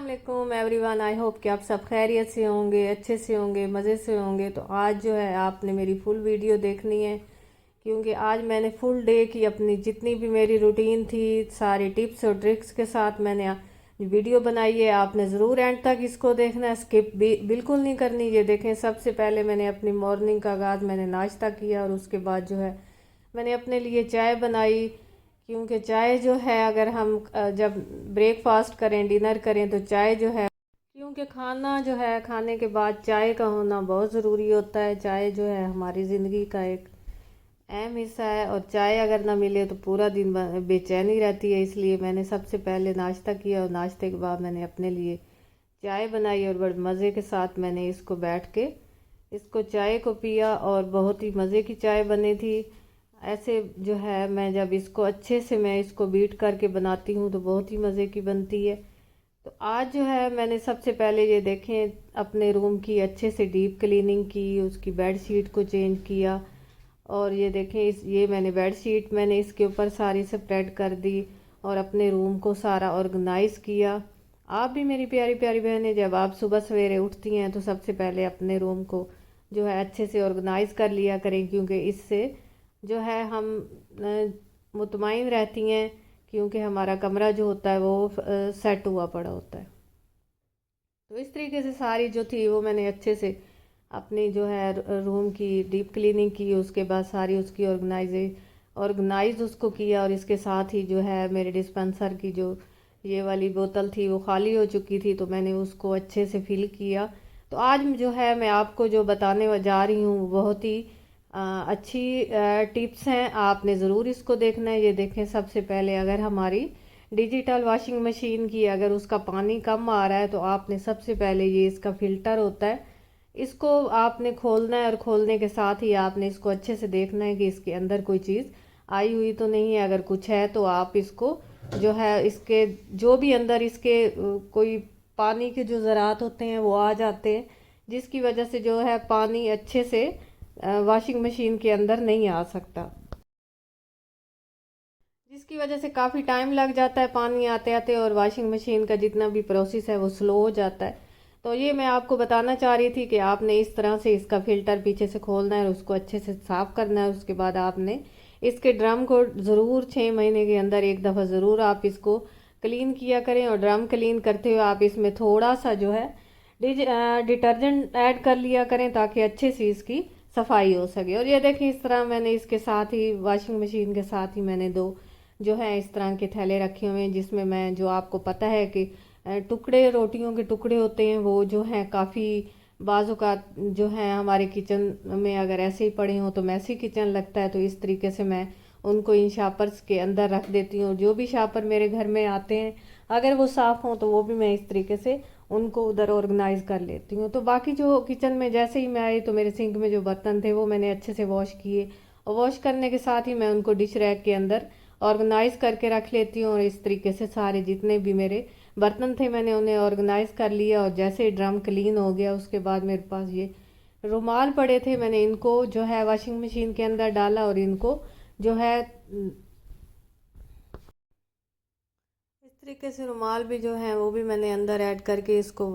वालेकुम everyone. I hope कि आप सब खैरियत से होंगे, अच्छे से होंगे, मज़े से होंगे। तो आज जो है आपने मेरी फुल वीडियो देखनी है, क्योंकि आज मैंने फुल डे की अपनी जितनी भी मेरी रूटीन थी सारी टिप्स और ट्रिक्स के साथ मैंने वीडियो बनाई है। आपने ज़रूर एंड तक इसको देखना है, स्किप भी बिल्कुल नहीं करनी। ये देखें, सबसे पहले मैंने अपनी मॉर्निंग का आगाज़ मैंने नाश्ता किया और उसके बाद जो है मैंने अपने लिए चाय बनाई। क्योंकि चाय जो है अगर हम जब ब्रेकफास्ट करें, डिनर करें, तो चाय जो है, क्योंकि खाना जो है खाने के बाद चाय का होना बहुत ज़रूरी होता है। चाय जो है हमारी ज़िंदगी का एक अहम हिस्सा है और चाय अगर ना मिले तो पूरा दिन बेचैनी रहती है। इसलिए मैंने सबसे पहले नाश्ता किया और नाश्ते के बाद मैंने अपने लिए चाय बनाई और बड़े मज़े के साथ मैंने इसको बैठ के इसको चाय को पिया और बहुत ही मज़े की चाय बनी थी। ऐसे जो है मैं जब इसको अच्छे से मैं इसको बीट करके बनाती हूँ तो बहुत ही मज़े की बनती है। तो आज जो है मैंने सबसे पहले ये देखें अपने रूम की अच्छे से डीप क्लीनिंग की, उसकी बेड शीट को चेंज किया और ये देखें ये मैंने बेड शीट मैंने इसके ऊपर सारी स्प्रेड कर दी और अपने रूम को सारा ऑर्गेनाइज़ किया। आप भी मेरी प्यारी प्यारी बहनें जब आप सुबह सवेरे उठती हैं तो सबसे पहले अपने रूम को जो है अच्छे से ऑर्गेनाइज़ कर लिया करें, क्योंकि इससे जो है हम मुतमईन रहती हैं, क्योंकि हमारा कमरा जो होता है वो सेट हुआ पड़ा होता है। तो इस तरीके से सारी जो थी वो मैंने अच्छे से अपनी जो है रूम की डीप क्लीनिंग की, उसके बाद सारी उसकी ऑर्गेनाइज उसको किया और इसके साथ ही जो है मेरे डिस्पेंसर की जो ये वाली बोतल थी वो खाली हो चुकी थी, तो मैंने उसको अच्छे से फिल किया। तो आज जो है मैं आपको जो बताने जा रही हूँ बहुत ही अच्छी टिप्स हैं, आपने ज़रूर इसको देखना है। ये देखें, सबसे पहले अगर हमारी डिजिटल वॉशिंग मशीन की अगर उसका पानी कम आ रहा है तो आपने सबसे पहले ये इसका फ़िल्टर होता है, इसको आपने खोलना है और खोलने के साथ ही आपने इसको अच्छे से देखना है कि इसके अंदर कोई चीज़ आई हुई तो नहीं है। अगर कुछ है तो आप इसको जो है इसके जो भी अंदर इसके कोई पानी के जो ज़रात होते हैं वो आ जाते हैं, जिसकी वजह से जो है पानी अच्छे से वॉशिंग मशीन के अंदर नहीं आ सकता, जिसकी वजह से काफ़ी टाइम लग जाता है पानी आते आते और वॉशिंग मशीन का जितना भी प्रोसेस है वो स्लो हो जाता है। तो ये मैं आपको बताना चाह रही थी कि आपने इस तरह से इसका फ़िल्टर पीछे से खोलना है और उसको अच्छे से साफ़ करना है। उसके बाद आपने इसके ड्रम को ज़रूर 6 महीने के अंदर एक दफ़ा ज़रूर आप इसको क्लीन किया करें और ड्रम क्लीन करते हुए आप इसमें थोड़ा सा जो है डिटर्जेंट ऐड कर लिया करें ताकि अच्छे से इसकी सफाई हो सके। और ये देखें, इस तरह मैंने इसके साथ ही वॉशिंग मशीन के साथ ही मैंने दो जो है इस तरह के थैले रखे हुए हैं, जिसमें मैं जो आपको पता है कि टुकड़े रोटियों के टुकड़े होते हैं वो जो हैं काफ़ी बाज़ औक़ात जो हैं हमारे किचन में अगर ऐसे ही पड़े हों तो मैसी किचन लगता है। तो इस तरीके से मैं उनको इन शापर्स के अंदर रख देती हूँ। जो भी शापर मेरे घर में आते हैं अगर वो साफ़ हों तो वो भी मैं इस तरीके से उनको उधर ऑर्गेनाइज़ कर लेती हूँ। तो बाकी जो किचन में जैसे ही मैं आई तो मेरे सिंक में जो बर्तन थे वो मैंने अच्छे से वॉश किए और वॉश करने के साथ ही मैं उनको डिश रैक के अंदर ऑर्गेनाइज़ करके रख लेती हूँ। और इस तरीके से सारे जितने भी मेरे बर्तन थे मैंने उन्हें ऑर्गेनाइज़ कर लिया और जैसे ही ड्रम क्लीन हो गया उसके बाद मेरे पास ये रुमाल पड़े थे, मैंने इनको जो है वॉशिंग मशीन के अंदर डाला और इनको जो है इस तरीके से रुमाल भी जो है वो भी मैंने अंदर ऐड करके इसको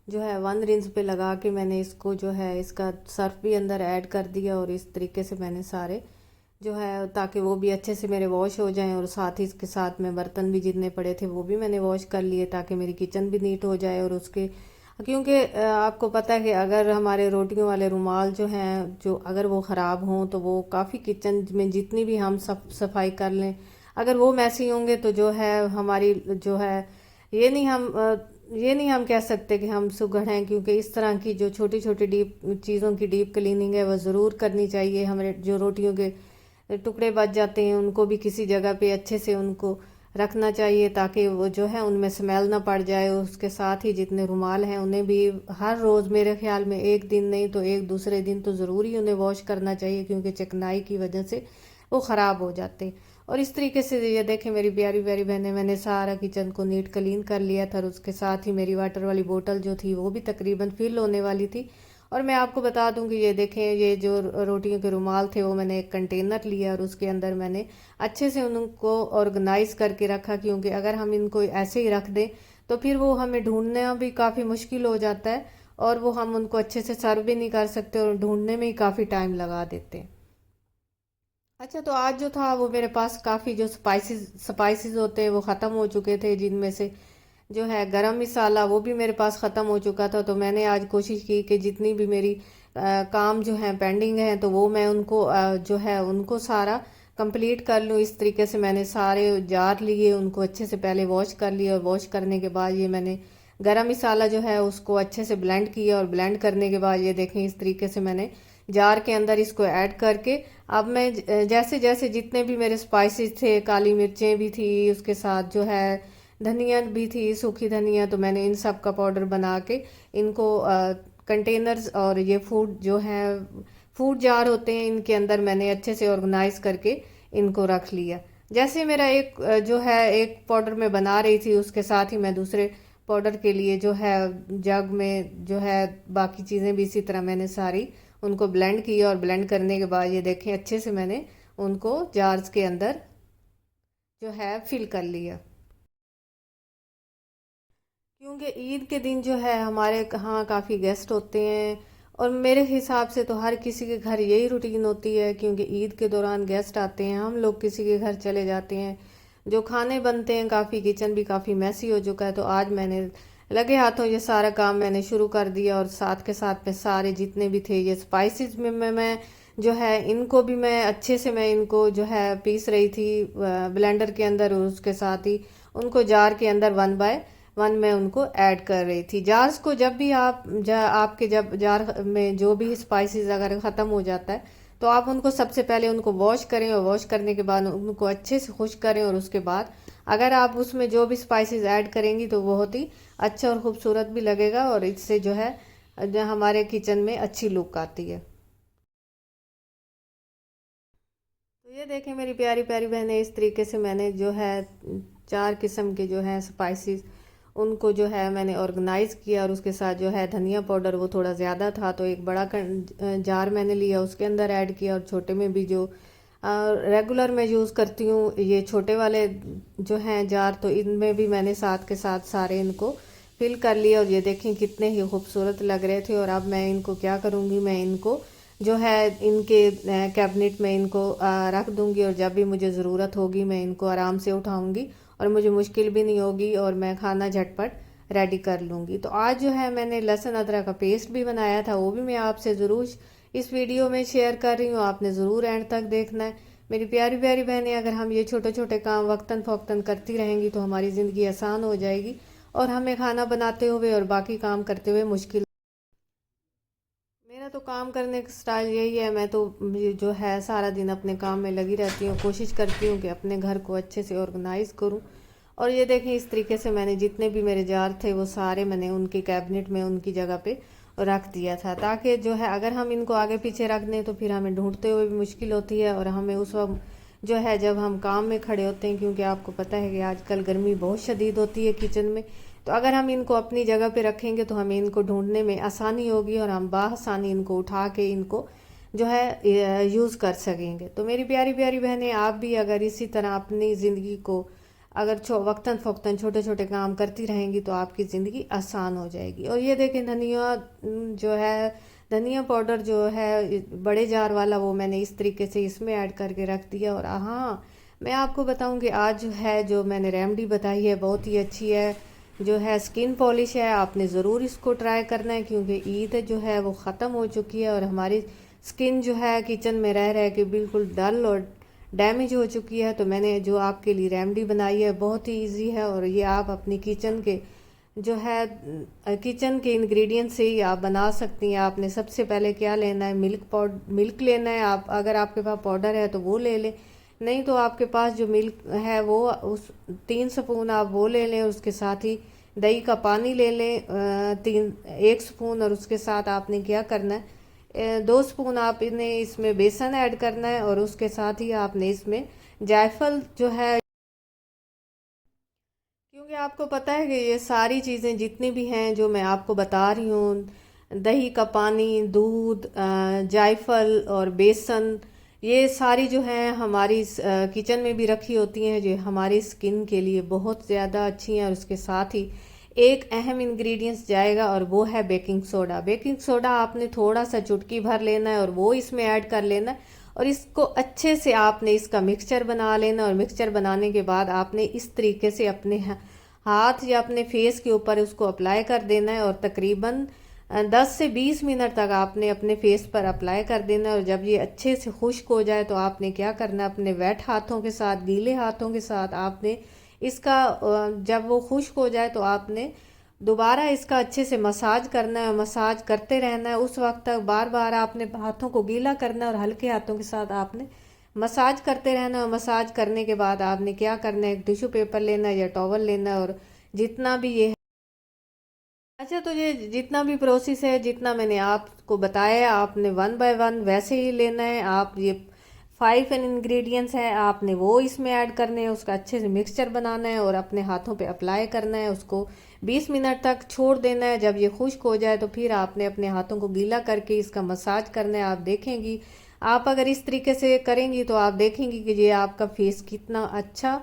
जो है वन रिंस पे लगा के मैंने इसको जो है इसका सर्फ भी अंदर ऐड कर दिया और इस तरीके से मैंने सारे जो है ताकि वो भी अच्छे से मेरे वॉश हो जाएं और साथ ही इसके साथ में बर्तन भी जितने पड़े थे वो भी मैंने वॉश कर लिए ताकि मेरी किचन भी नीट हो जाए। और उसके क्योंकि आपको पता है कि अगर हमारे रोटियों वाले रुमाल जो हैं जो अगर वो ख़राब हों तो वो काफ़ी किचन में जितनी भी हम सफाई कर लें अगर वो मैसी होंगे तो जो है हमारी जो है ये नहीं हम ये नहीं हम कह सकते कि हम सुगढ़ हैं, क्योंकि इस तरह की जो छोटी छोटी डीप चीज़ों की डीप क्लीनिंग है वो ज़रूर करनी चाहिए। हमारे जो रोटियों के टुकड़े बच जाते हैं उनको भी किसी जगह पे अच्छे से उनको रखना चाहिए ताकि वो जो है उनमें स्मेल ना पड़ जाए। उसके साथ ही जितने रुमाल हैं उन्हें भी हर रोज़ मेरे ख्याल में एक दिन नहीं तो एक दूसरे दिन तो ज़रूर ही उन्हें वॉश करना चाहिए, क्योंकि चिकनाई की वजह से वो ख़राब हो जाते हैं। और इस तरीके से ये देखें मेरी प्यारी प्यारी बहनें, मैंने सारा किचन को नीट क्लीन कर लिया था और उसके साथ ही मेरी वाटर वाली बोतल जो थी वो भी तकरीबन फिल होने वाली थी। और मैं आपको बता दूं कि ये देखें ये जो रोटियों के रुमाल थे वो मैंने एक कंटेनर लिया और उसके अंदर मैंने अच्छे से उनको ऑर्गेनाइज़ करके रखा, क्योंकि अगर हम इनको ऐसे ही रख दें तो फिर वो हमें ढूंढना भी काफ़ी मुश्किल हो जाता है और वो हम उनको अच्छे से सर्व भी नहीं कर सकते और ढूंढने में ही काफ़ी टाइम लगा देते हैं। अच्छा, तो आज जो था वो मेरे पास काफ़ी जो स्पाइसेस होते हैं वो ख़त्म हो चुके थे, जिनमें से जो है गरम मसाला वो भी मेरे पास ख़त्म हो चुका था। तो मैंने आज कोशिश की कि जितनी भी मेरी काम जो है पेंडिंग है तो वो मैं उनको जो है उनको सारा कंप्लीट कर लूँ। इस तरीके से मैंने सारे जार लिए, उनको अच्छे से पहले वॉश कर लिया और वॉश करने के बाद ये मैंने गरम मसाला जो है उसको अच्छे से ब्लेंड किया और ब्लेंड करने के बाद ये देखें इस तरीके से मैंने जार के अंदर इसको ऐड करके अब मैं जैसे जैसे जितने भी मेरे स्पाइसेस थे, काली मिर्चें भी थी, उसके साथ जो है धनिया भी थी, सूखी धनिया, तो मैंने इन सब का पाउडर बना के इनको कंटेनर्स और ये फूड जो है फूड जार होते हैं इनके अंदर मैंने अच्छे से ऑर्गेनाइज करके इनको रख लिया। जैसे मेरा एक जो है एक पाउडर मैं बना रही थी उसके साथ ही मैं दूसरे पाउडर के लिए जो है जग में जो है बाकी चीज़ें भी इसी तरह मैंने सारी उनको ब्लेंड किया और ब्लेंड करने के बाद ये देखें अच्छे से मैंने उनको जार्स के अंदर जो है फिल कर लिया। क्योंकि ईद के दिन जो है हमारे यहाँ काफ़ी गेस्ट होते हैं और मेरे हिसाब से तो हर किसी के घर यही रूटीन होती है, क्योंकि ईद के दौरान गेस्ट आते हैं, हम लोग किसी के घर चले जाते हैं, जो खाने बनते हैं काफ़ी किचन भी काफ़ी मैसी हो चुका है। तो आज मैंने लगे हाथों ये सारा काम मैंने शुरू कर दिया और साथ के साथ में सारे जितने भी थे ये स्पाइसेस में मैं जो है इनको भी मैं अच्छे से मैं इनको जो है पीस रही थी ब्लेंडर के अंदर, और उसके साथ ही उनको जार के अंदर वन बाय वन में उनको ऐड कर रही थी। जार्स को जब भी आपके जब जार में जो भी स्पाइसेस अगर ख़त्म हो जाता है तो आप उनको सबसे पहले उनको वॉश करें और वॉश करने के बाद उनको अच्छे से खुश करें, और उसके बाद अगर आप उसमें जो भी स्पाइसेस ऐड करेंगी तो बहुत ही अच्छा और ख़ूबसूरत भी लगेगा और इससे जो हमारे किचन में अच्छी लुक आती है। तो ये देखें मेरी प्यारी प्यारी बहनें, इस तरीके से मैंने जो है 4 किस्म के जो है स्पाइसेस उनको जो है मैंने ऑर्गेनाइज़ किया, और उसके साथ जो है धनिया पाउडर वो थोड़ा ज़्यादा था तो एक बड़ा जार मैंने लिया उसके अंदर ऐड किया, और छोटे में भी जो रेगुलर मैं यूज़ करती हूँ ये छोटे वाले जो हैं जार, तो इनमें भी मैंने साथ के साथ सारे इनको फिल कर लिया। और ये देखें कितने ही खूबसूरत लग रहे थे। और अब मैं इनको क्या करूँगी, मैं इनको जो है इनके कैबिनेट में इनको रख दूँगी, और जब भी मुझे ज़रूरत होगी मैं इनको आराम से उठाऊँगी और मुझे मुश्किल भी नहीं होगी और मैं खाना झटपट रेडी कर लूँगी। तो आज जो है मैंने लहसुन अदरक का पेस्ट भी बनाया था, वो भी मैं आपसे ज़रूर इस वीडियो में शेयर कर रही हूँ, आपने ज़रूर एंड तक देखना है। मेरी प्यारी प्यारी बहनें, अगर हम ये छोटे छोटे काम वक्तन फ़ौक्तन करती रहेंगी तो हमारी ज़िंदगी आसान हो जाएगी और हमें खाना बनाते हुए और बाकी काम करते हुए मुश्किल। मेरा तो काम करने का स्टाइल यही है, मैं तो जो है सारा दिन अपने काम में लगी रहती हूँ, कोशिश करती हूँ कि अपने घर को अच्छे से ऑर्गेनाइज़ करूँ। और ये देखें इस तरीके से मैंने जितने भी मेरे जार थे वो सारे मैंने उनके कैबिनेट में उनकी जगह पे रख दिया था, ताकि जो है अगर हम इनको आगे पीछे रख दें तो फिर हमें ढूंढते हुए भी मुश्किल होती है और हमें उस वक्त जो है जब हम काम में खड़े होते हैं, क्योंकि आपको पता है कि आजकल गर्मी बहुत शदीद होती है किचन में, तो अगर हम इनको अपनी जगह पे रखेंगे तो हमें इनको ढूंढने में आसानी होगी और हम बासानी इनको उठा के इनको जो है यूज़ कर सकेंगे। तो मेरी प्यारी प्यारी बहनें, आप भी अगर इसी तरह अपनी ज़िंदगी को अगर वक्तन फ़ौक्तन छोटे छोटे काम करती रहेंगी तो आपकी ज़िंदगी आसान हो जाएगी। और ये देखें धनिया जो है धनिया पाउडर जो है बड़े जार वाला वो मैंने इस तरीके से इसमें ऐड करके रख दिया। और हाँ, मैं आपको बताऊंगी आज जो है जो मैंने रेमेडी बताई है बहुत ही अच्छी है, जो है स्किन पॉलिश है, आपने ज़रूर इसको ट्राई करना है, क्योंकि ईद जो है वो ख़त्म हो चुकी है और हमारी स्किन जो है किचन में रह रह के बिल्कुल डल और डैमेज हो चुकी है। तो मैंने जो आपके लिए रेमेडी बनाई है बहुत ही इजी है, और ये आप अपनी किचन के जो है किचन के इंग्रेडिएंट से ही आप बना सकती हैं। आपने सबसे पहले क्या लेना है, मिल्क लेना है। आप अगर आपके पास पाउडर है तो वो ले लें, नहीं तो आपके पास जो मिल्क है वो उस 3 स्पून आप वो ले लें। उसके साथ ही दही का पानी ले लें 1 स्पून, और उसके साथ आपने क्या करना है 2 स्पून आप इन्हें इसमें बेसन ऐड करना है, और उसके साथ ही आपने इसमें जायफल जो है, क्योंकि आपको पता है कि ये सारी चीज़ें जितनी भी हैं जो मैं आपको बता रही हूँ, दही का पानी, दूध, जायफल और बेसन, ये सारी जो हैं हमारी किचन में भी रखी होती हैं जो हमारी स्किन के लिए बहुत ज़्यादा अच्छी हैं। और उसके साथ ही एक अहम इंग्रेडिएंट्स जाएगा और वो है बेकिंग सोडा। बेकिंग सोडा आपने थोड़ा सा चुटकी भर लेना है और वो इसमें ऐड कर लेना है और इसको अच्छे से आपने इसका मिक्सचर बना लेना। और मिक्सचर बनाने के बाद आपने इस तरीके से अपने हाथ या अपने फेस के ऊपर उसको अप्लाई कर देना है और तकरीबन 10 से 20 मिनट तक आपने अपने फेस पर अप्लाई कर देना है। और जब ये अच्छे से खुश्क हो जाए तो आपने क्या करना है, अपने वेट हाथों के साथ, गीले हाथों के साथ आपने इसका जब वो खुश्क हो जाए तो आपने दोबारा इसका अच्छे से मसाज करना है। मसाज करते रहना है उस वक्त तक, बार बार आपने हाथों को गीला करना है और हल्के हाथों के साथ आपने मसाज करते रहना है। मसाज करने के बाद आपने क्या करना है, एक टिश्यू पेपर लेना है या टॉवल लेना है और जितना भी ये अच्छा, तो ये जितना भी प्रोसेस है, जितना मैंने आपको बताया है, आपने वन बाय वन वैसे ही लेना है। आप ये 5 इंग्रेडिएंट्स हैं, आपने वो इसमें ऐड करने हैं, उसका अच्छे से मिक्सचर बनाना है और अपने हाथों पे अप्लाई करना है। उसको 20 मिनट तक छोड़ देना है। जब ये खुश्क हो जाए तो फिर आपने अपने हाथों को गीला करके इसका मसाज करना है। आप देखेंगी, आप अगर इस तरीके से करेंगी तो आप देखेंगी कि ये आपका फेस कितना अच्छा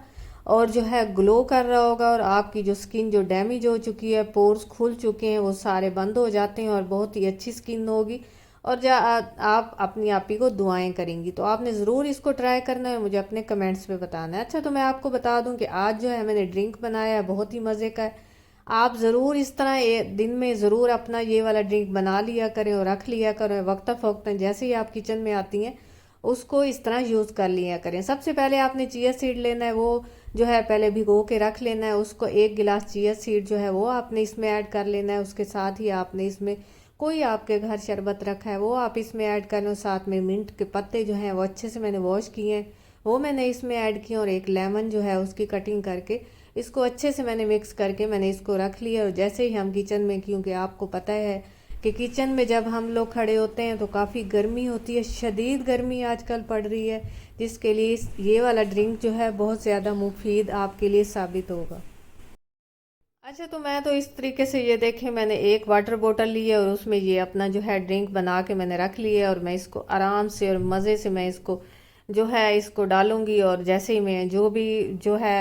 और जो है ग्लो कर रहा होगा और आपकी जो स्किन जो डैमेज हो चुकी है, पोर्स खुल चुके हैं, वो सारे बंद हो जाते हैं और बहुत ही अच्छी स्किन होगी। और जब आप अपनी आप ही को दुआएं करेंगी तो आपने ज़रूर इसको ट्राई करना है, मुझे अपने कमेंट्स में बताना है। अच्छा, तो मैं आपको बता दूं कि आज जो है मैंने ड्रिंक बनाया है, बहुत ही मज़े का है। आप ज़रूर इस तरह दिन में ज़रूर अपना ये वाला ड्रिंक बना लिया करें और रख लिया करें वक्ता फ़वक्ता, जैसे ही आप किचन में आती हैं उसको इस तरह यूज़ कर लिया करें। सबसे पहले आपने चिया सीड लेना है, वो जो है पहले भिगो के रख लेना है उसको। 1 गिलास चिया सीड जो है वो आपने इसमें ऐड कर लेना है। उसके साथ ही आपने इसमें कोई आपके घर शरबत रखा है वो आप इसमें ऐड करना। साथ में मिंट के पत्ते जो हैं वो अच्छे से मैंने वॉश किए हैं, वो मैंने इसमें ऐड किए और एक लेमन जो है उसकी कटिंग करके इसको अच्छे से मैंने मिक्स करके मैंने इसको रख लिया। और जैसे ही हम किचन में, क्योंकि आपको पता है कि किचन में जब हम लोग खड़े होते हैं तो काफ़ी गर्मी होती है, शदीद गर्मी आजकल पड़ रही है, जिसके लिए ये वाला ड्रिंक जो है बहुत ज़्यादा मुफीद आपके लिए साबित होगा। अच्छा, तो मैं तो इस तरीके से ये देखें, मैंने एक वाटर बोतल ली है और उसमें ये अपना जो है ड्रिंक बना के मैंने रख लिया है और मैं इसको आराम से और मज़े से मैं इसको जो है इसको डालूंगी। और जैसे ही मैं जो भी जो है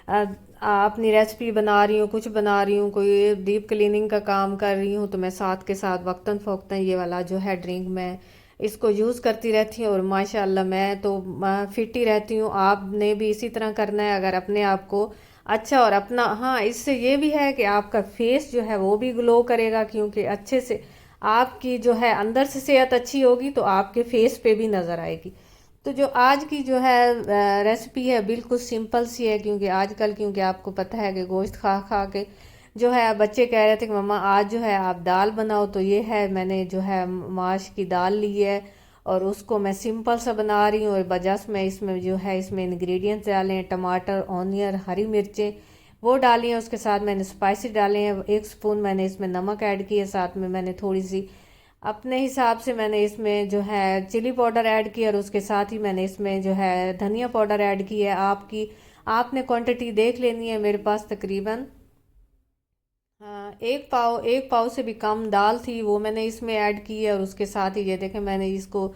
अपनी रेसिपी बना रही हूँ, कुछ बना रही हूँ, कोई डीप क्लीनिंग का काम कर रही हूँ, तो मैं साथ के साथ वक्तन फ़वक्तन ये वाला जो है ड्रिंक मैं इसको यूज़ करती रहती हूँ और माशाल्लाह मैं तो फिट ही रहती हूँ। आपने भी इसी तरह करना है अगर अपने आप को अच्छा और अपना, हाँ, इससे ये भी है कि आपका फेस जो है वो भी ग्लो करेगा, क्योंकि अच्छे से आपकी जो है अंदर से सेहत अच्छी होगी तो आपके फेस पे भी नज़र आएगी। तो जो आज की जो है रेसिपी है बिल्कुल सिंपल सी है, क्योंकि आजकल क्योंकि आपको पता है कि गोश्त खा खा के जो है बच्चे कह रहे थे कि मम्मा आज जो है आप दाल बनाओ, तो ये है मैंने जो है माश की दाल ली है और उसको मैं सिंपल सा बना रही हूँ। और बजास में इसमें जो है इसमें इंग्रेडिएंट्स डाले हैं, टमाटर, ऑनियन, हरी मिर्चें वो डाली हैं, उसके साथ मैंने स्पाइसी डाले हैं, 1 स्पून मैंने इसमें नमक ऐड किया, साथ में मैंने थोड़ी सी अपने हिसाब से मैंने इसमें जो है चिली पाउडर ऐड किया और उसके साथ ही मैंने इसमें जो है धनिया पाउडर ऐड की है। आपकी आपने क्वांटिटी देख लेनी है। मेरे पास तकरीबन 1 पाव से भी कम दाल थी, वो मैंने इसमें ऐड की है। और उसके साथ ही ये देखें मैंने इसको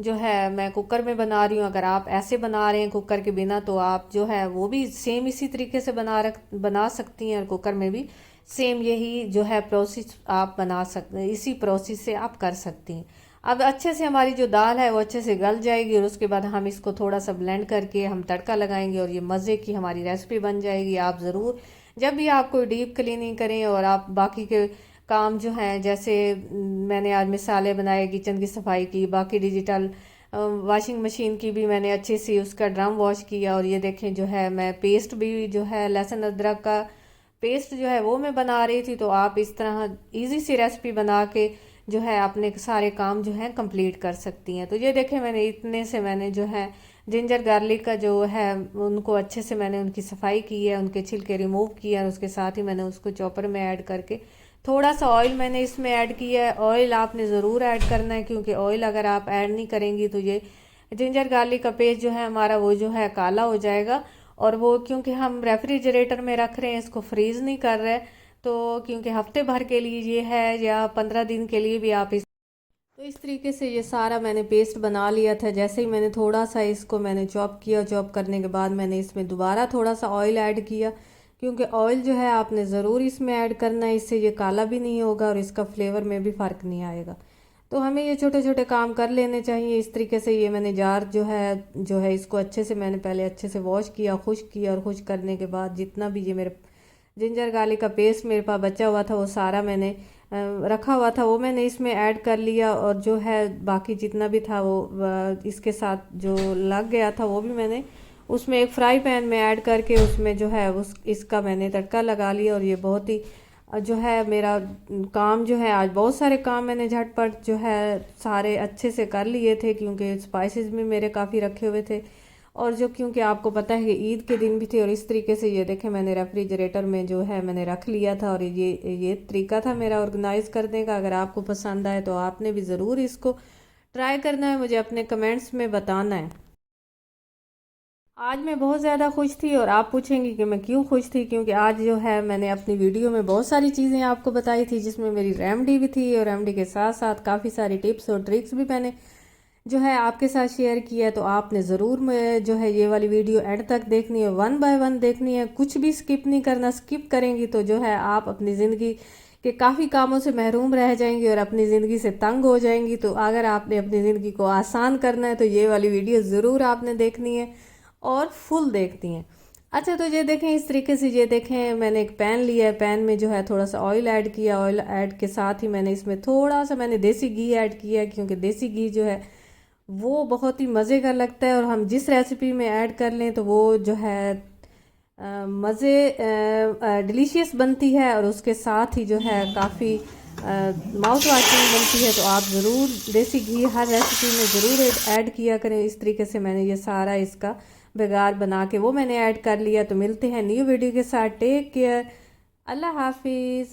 जो है मैं कुकर में बना रही हूँ। अगर आप ऐसे बना रहे हैं कुकर के बिना तो आप जो है वो भी सेम इसी तरीके से बना सकती हैं और कुकर में भी सेम यही जो है प्रोसेस आप बना सकते हैं, इसी प्रोसेस से आप कर सकती हैं। अब अच्छे से हमारी जो दाल है वो अच्छे से गल जाएगी और उसके बाद हम इसको थोड़ा सा ब्लेंड करके हम तड़का लगाएंगे और ये मज़े की हमारी रेसिपी बन जाएगी। आप ज़रूर जब भी आप कोई डीप क्लीनिंग करें और आप बाकी के काम जो हैं, जैसे मैंने आज मिसालें बनाए किचन की सफाई की, बाकी डिजिटल वॉशिंग मशीन की भी मैंने अच्छे से उसका ड्रम वॉश किया। और ये देखें जो है मैं पेस्ट भी जो है लहसुन अदरक का पेस्ट जो है वो मैं बना रही थी। तो आप इस तरह इजी सी रेसिपी बना के जो है अपने सारे काम जो है कंप्लीट कर सकती हैं। तो ये देखें मैंने इतने से मैंने जो है जिंजर गार्लिक का जो है उनको अच्छे से मैंने उनकी सफाई की है, उनके छिलके रिमूव किए हैं। उसके साथ ही मैंने उसको चॉपर में ऐड करके थोड़ा सा ऑयल मैंने इसमें ऐड किया है। ऑयल आपने ज़रूर ऐड करना है, क्योंकि ऑयल अगर आप ऐड नहीं करेंगी तो ये जिंजर गार्लिक का पेस्ट जो है हमारा वो जो है काला हो जाएगा। और वो क्योंकि हम रेफ्रिजरेटर में रख रहे हैं, इसको फ्रीज़ नहीं कर रहे, तो क्योंकि हफ्ते भर के लिए ये है या 15 दिन के लिए भी आप इस तो इस तरीके से ये सारा मैंने पेस्ट बना लिया था। जैसे ही मैंने थोड़ा सा इसको मैंने चॉप किया, चॉप करने के बाद मैंने इसमें दोबारा थोड़ा सा ऑयल ऐड किया। क्योंकि ऑयल जो है आपने ज़रूर इसमें ऐड करना है, इससे ये काला भी नहीं होगा और इसका फ्लेवर में भी फ़र्क नहीं आएगा। तो हमें ये छोटे छोटे काम कर लेने चाहिए। इस तरीके से ये मैंने जार जो है इसको अच्छे से मैंने पहले अच्छे से वॉश किया, खुश्क किया, और खुश्क करने के बाद जितना भी ये मेरे जिंजर गार्लिक का पेस्ट मेरे पास बचा हुआ था वो सारा मैंने रखा हुआ था, वो मैंने इसमें ऐड कर लिया। और जो है बाकी जितना भी था वो इसके साथ जो लग गया था वो भी मैंने उसमें एक फ्राई पैन में ऐड करके उसमें जो है उस इसका मैंने तड़का लगा लिया। और ये बहुत ही जो है मेरा काम जो है आज बहुत सारे काम मैंने झटपट जो है सारे अच्छे से कर लिए थे, क्योंकि स्पाइसेस भी मेरे काफ़ी रखे हुए थे। और जो क्योंकि आपको पता है कि ईद के दिन भी थे, और इस तरीके से ये देखें मैंने रेफ्रिजरेटर में जो है मैंने रख लिया था। और ये तरीका था मेरा ऑर्गेनाइज़ करने का। अगर आपको पसंद आए तो आपने भी ज़रूर इसको ट्राई करना है, मुझे अपने कमेंट्स में बताना है। आज मैं बहुत ज़्यादा खुश थी, और आप पूछेंगी कि मैं क्यों खुश थी, क्योंकि आज जो है मैंने अपनी वीडियो में बहुत सारी चीज़ें आपको बताई थी, जिसमें मेरी रेमेडी भी थी, और रेमेडी के साथ साथ काफ़ी सारी टिप्स और ट्रिक्स भी मैंने जो है आपके साथ शेयर किया है। तो आपने ज़रूर जो है ये वाली वीडियो एंड तक देखनी है, 1 बाय 1 देखनी है, कुछ भी स्किप नहीं करना। स्किप करेंगी तो जो है आप अपनी ज़िंदगी के काफ़ी कामों से महरूम रह जाएंगी और अपनी ज़िंदगी से तंग हो जाएंगी। तो अगर आपने अपनी ज़िंदगी को आसान करना है तो ये वाली वीडियो ज़रूर आपने देखनी है और फुल देखती हैं। अच्छा, तो ये देखें इस तरीके से, ये देखें मैंने एक पैन लिया है, पैन में जो है थोड़ा सा ऑयल ऐड किया, ऑयल ऐड के साथ ही मैंने इसमें थोड़ा सा मैंने देसी घी ऐड किया है, क्योंकि देसी घी जो है वो बहुत ही मज़े का लगता है, और हम जिस रेसिपी में ऐड कर लें तो वो जो है मज़े डिलीशियस बनती है, और उसके साथ ही जो है काफ़ी माउथ वाशिंग बनती है। तो आप ज़रूर देसी घी हर रेसिपी में ज़रूर ऐड किया करें। इस तरीके से मैंने ये सारा इसका बेगार बना के वो मैंने ऐड कर लिया। तो मिलते हैं न्यू वीडियो के साथ। टेक केयर, अल्लाह हाफिज़।